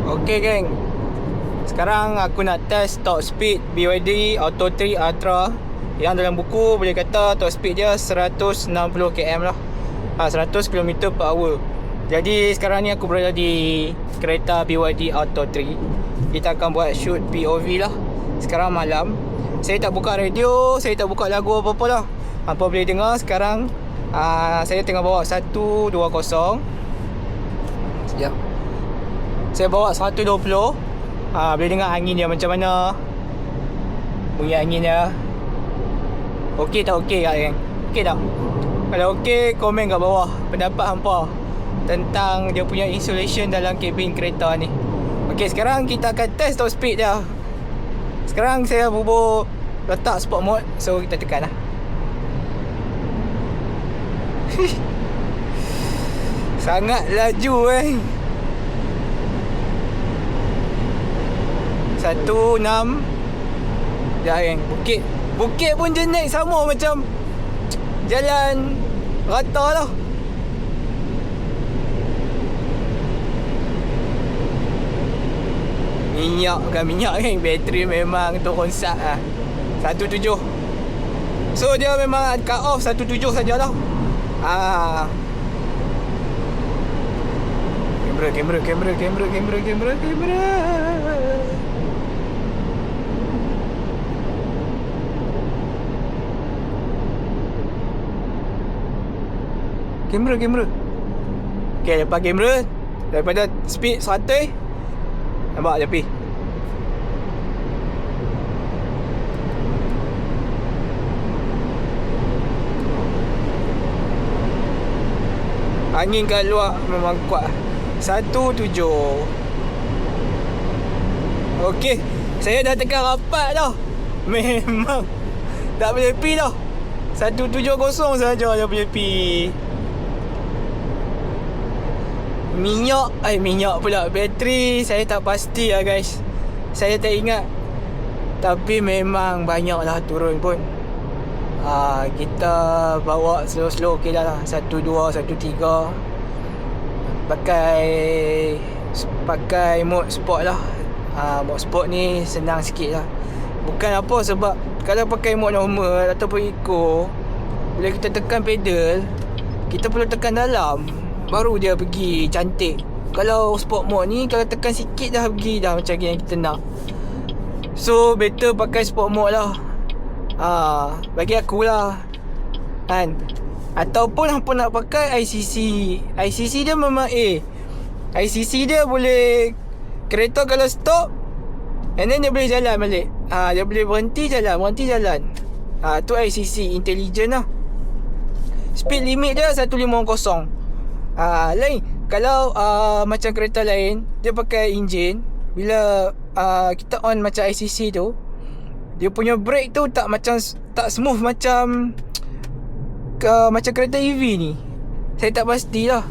Okay geng, sekarang aku nak test top speed BYD Auto 3 Ultra yang dalam buku boleh kata top speed dia 160 km lah, 100 km per hour. Jadi sekarang ni aku berada di kereta BYD Auto 3. Kita akan buat shoot POV lah. Sekarang malam. Saya tak buka radio, saya tak buka lagu apa-apa lah. Apa boleh dengar sekarang saya tengah bawa 120. Sekejap. Saya bawa 120. Boleh dengar angin dia macam mana, bunyi angin dia. Okey tak okey kat geng? Okey tak? Kalau okey, komen kat bawah pendapat hampa tentang dia punya insulation dalam kabin kereta ni. Okey, sekarang kita akan test top speed dia. Sekarang saya bubur letak sport mode, so kita tekan lah. Sangat laju 16. Ya geng, Bukit pun jenis sama macam jalan rata lah. Minyak bukan minyak geng, bateri memang turun sat lah. 17. So dia memang cut off 17 sajalah. Kamera. Kamera. Okay, lepas kamera, daripada speed 100, nampak tepi. Angin kat luar memang kuat. 17. Okey, saya dah tekan rapat dah. Memang tak boleh pi dah. 170 saja dia boleh pi. Minyak pula. Bateri saya tak pasti lah guys. Saya tak ingat. Tapi memang banyak lah turun pun. Kita bawa slow-slow okey dah lah. 12, 13. Pakai mode sport lah. Mode sport ni senang sikit lah. Bukan apa, sebab kalau pakai mode normal ataupun eco, bila kita tekan pedal, kita perlu tekan dalam, baru dia pergi cantik. Kalau sport mode ni, kalau tekan sikit dah pergi dah macam yang kita nak. So better pakai sport mode lah. Bagi aku lah kan. Ataupun hampa nak pakai ICC dia memang ICC dia boleh, kereta kalau stop and then dia boleh jalan balik. Dia boleh berhenti jalan. Tu ICC intelligent lah. Speed limit dia 150. Lain kalau macam kereta lain, dia pakai enjin. Bila kita on macam ICC tu, dia punya brake tu tak smooth macam kereta EV ni. Saya tak pastilah.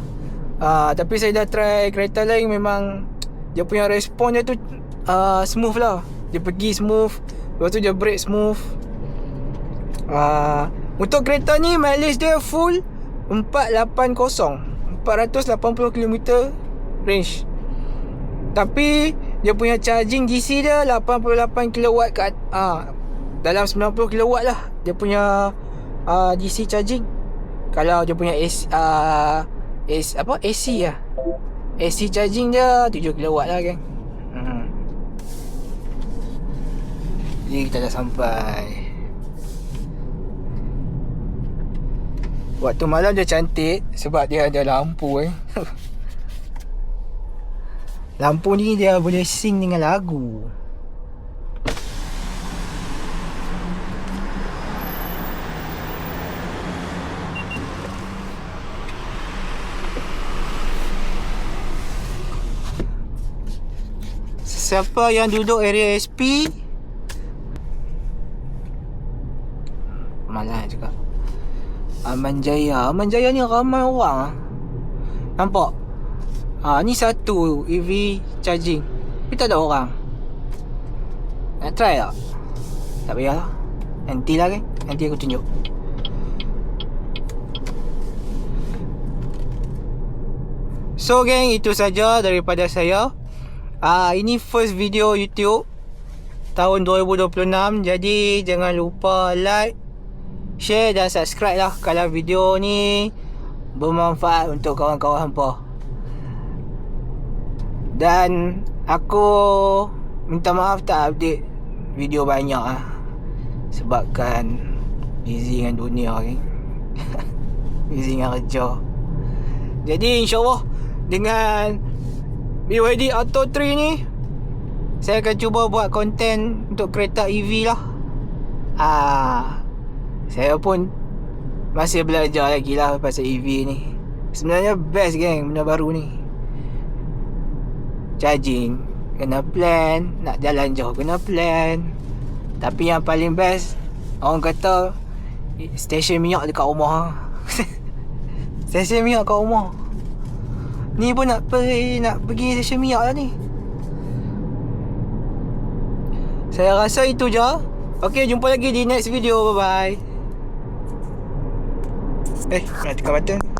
Tapi saya dah try kereta lain, memang dia punya respon dia tu smooth lah. Dia pergi smooth, lepas tu dia brake smooth. Untuk kereta ni mileage dia full 480 km range. Tapi dia punya charging DC dia 88 kW dalam 90 kW lah dia punya DC charging. Kalau dia punya AC lah, AC charging dia 7 kW lah geng. Jadi kita dah sampai. Waktu malam dia cantik sebab dia ada lampu Lampu ni dia boleh sync dengan lagu. Siapa yang duduk area SP? Malah juga Aman Jaya ni ramai orang. Nampak? Ni satu EV charging, tapi tak ada orang. Nak try tak? Tak payah lah. Nantilah kan, nanti aku tunjuk. So geng, itu saja daripada saya. Ini first video YouTube tahun 2026. Jadi jangan lupa like, share dan subscribe lah kalau video ni bermanfaat untuk kawan-kawan hampa. Dan aku minta maaf tak update video banyak lah, sebabkan busy dengan dunia ni. Busy dengan kerja. Jadi insyaAllah dengan BYD Atto 3 ni, saya akan cuba buat konten untuk kereta EV lah. Saya pun masih belajar lagi lah pasal EV ni. Sebenarnya best geng benda baru ni. Charging kena plan, nak jalan jauh kena plan. Tapi yang paling best, orang kata stesen minyak dekat rumah. Stesen minyak kat rumah. Ni pun nak pergi stesen minyak lah ni. Saya rasa itu je. Okay, jumpa lagi di next video. Bye bye. Nak tekan button.